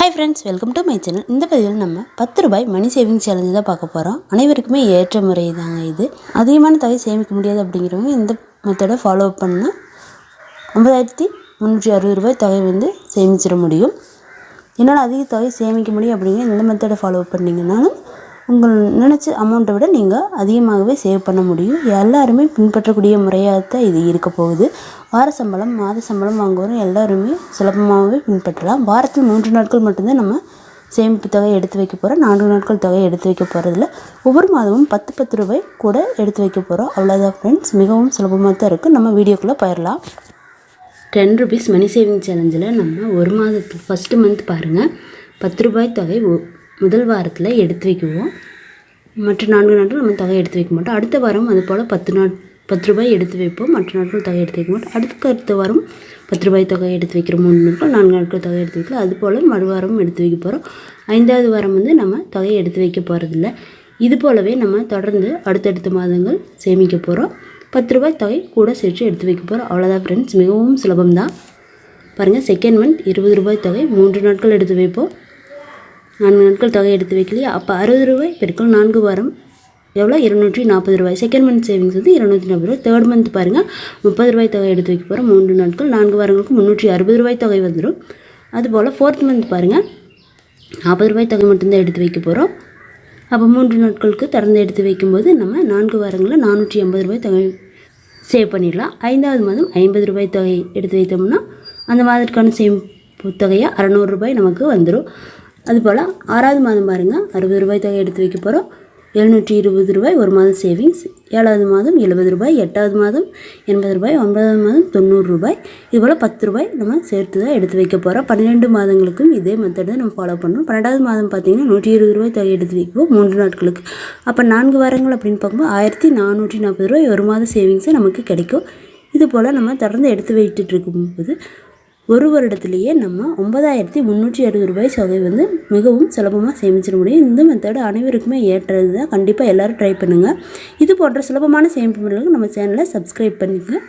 Hi friends, welcome to my channel. இந்த பதிவில் நம்ம 10 ரூபாய் மணி சேவிங்ஸ் சேலஞ்சு தான் பார்க்க போகிறோம். அனைவருக்குமே ஏற்ற முறை தாங்க இது. அதிகமான தொகை சேமிக்க முடியாது அப்படிங்கிறவங்க இந்த மெத்தடை ஃபாலோ பண்ணால் 9360 ரூபாய் தொகை சேமிச்சிட முடியும். என்னால் அதிக தொகை சேமிக்க முடியும் அப்படிங்கிற இந்த மெத்தடை ஃபாலோ பண்ணிங்கனாலும் உங்கள் நினச்ச அமௌண்ட்டை விட நீங்கள் அதிகமாகவே சேவ் பண்ண முடியும். எல்லாருமே பின்பற்றக்கூடிய முறையாக தான் இது இருக்க போகுது. வார சம்பளம், மாத சம்பளம் வாங்குவோம் எல்லாருமே சுலபமாகவே பின்பற்றலாம். வாரத்தில் 3 நாட்கள் மட்டும்தான் நம்ம சேமிப்பு தொகை எடுத்து வைக்க போகிறோம். 4 நாட்கள் தொகை எடுத்து வைக்க போகிறதில்ல. ஒவ்வொரு மாதமும் 10 ரூபாய் கூட எடுத்து வைக்க போகிறோம். அவ்வளோதான் ஃப்ரெண்ட்ஸ், மிகவும் சுலபமாக தான் இருக்குது. நம்ம வீடியோக்குள்ளே போயிடலாம். 10 ருபீஸ் மணி சேவிங் சேலஞ்சில் நம்ம ஒரு மாதத்துக்கு ஃபஸ்ட்டு மந்த் பாருங்கள், 10 ரூபாய் தொகை முதல் வாரத்தில் எடுத்து வைக்குவோம். மற்ற 4 நாட்கள் நம்ம தொகை எடுத்து வைக்க மாட்டோம். அடுத்த வாரம் அது போல் 10 ரூபாய் எடுத்து வைப்போம். மற்ற நாட்கள் தொகை எடுத்து வைக்க மாட்டோம். அடுத்த வாரம் 10 ரூபாய் தொகை எடுத்து வைக்கிற 3 நாட்கள், 4 நாட்கள் தொகை எடுத்து வைக்கலாம். அது போல் மறுவாரம் எடுத்து வைக்க போகிறோம். 5வது வாரம் நம்ம தொகையை எடுத்து வைக்க போகிறதில்ல. இது போலவே நம்ம தொடர்ந்து அடுத்தடுத்த மாதங்கள் சேமிக்க போகிறோம். 10 ரூபாய் தொகை கூட சேர்த்து எடுத்து வைக்க போகிறோம். அவ்வளோதான் ஃப்ரெண்ட்ஸ், மிகவும் சுலபம்தான். பாருங்கள், செகண்ட் மந்த் 20 ரூபாய் தொகை 3 நாட்கள் எடுத்து வைப்போம். 4 நாட்கள் தொகை எடுத்து வைக்கலையா, அப்போ 60 ரூபாய் பெருக்கள் 4 வாரம் எவ்வளோ, 240 ரூபாய். செகண்ட் மந்த் சேவிங்ஸ் 240 ரூபாய். தேர்ட் மந்த் பாருங்கள், 30 ரூபாய் தொகை எடுத்து வைக்க போகிறோம். 3 நாட்கள் 4 வாரங்களுக்கு 360 ரூபாய் தொகை வந்துடும். அதுபோல் ஃபோர்த் மந்த் பாருங்கள், 40 ரூபாய் தொகை மட்டும்தான் எடுத்து வைக்க போகிறோம். அப்போ 3 நாட்களுக்கு திறந்து எடுத்து வைக்கும்போது நம்ம 4 வாரங்களில் 480 ரூபாய் தொகை சேவ் பண்ணிடலாம். 5வது மாதம் 50 ரூபாய் தொகை எடுத்து வைத்தோம்னா அந்த மாதத்துக்கான சேமிப்பு தொகையாக 600 ரூபாய் நமக்கு வந்துடும். அதுபோல் 6வது மாதம் பாருங்கள், 60 ரூபாய் தொகை எடுத்து வைக்க போகிறோம். 720 ரூபாய் ஒரு மாதம் சேவிங்ஸ். 7வது மாதம் 70 ரூபாய். 8வது மாதம் 80 ரூபாய். 9வது மாதம் 90 ரூபாய். இதுபோல் 10 ரூபாய் நம்ம சேர்த்து தான் எடுத்து வைக்க போகிறோம். 12 மாதங்களுக்கும் இதே மெத்தட் தான் நம்ம ஃபாலோ பண்ணணும். 12வது மாதம் பார்த்திங்கன்னா 120 ரூபாய் தொகை எடுத்து வைப்போம் 3 நாட்களுக்கு. அப்போ 4 வாரங்கள் அப்படின்னு பார்க்கும்போது 1440 ரூபாய் ஒரு மாதம் சேவிங்ஸை நமக்கு கிடைக்கும். இது போல் நம்ம தொடர்ந்து எடுத்து வைத்துட்டு இருக்கும்போது ஒரு வருடத்திலேயே நம்ம 9360 ரூபாய் தொகை மிகவும் சுலபமாக சேமிச்சிட முடியும். இந்த மெத்தடு அனைவருக்குமே ஏற்றது தான். கண்டிப்பாக எல்லோரும் ட்ரை பண்ணுங்கள். இது போன்ற சுலபமான சேமிப்பு முறைகளுக்கு நம்ம சேனலை சப்ஸ்கிரைப் பண்ணிக்கங்க.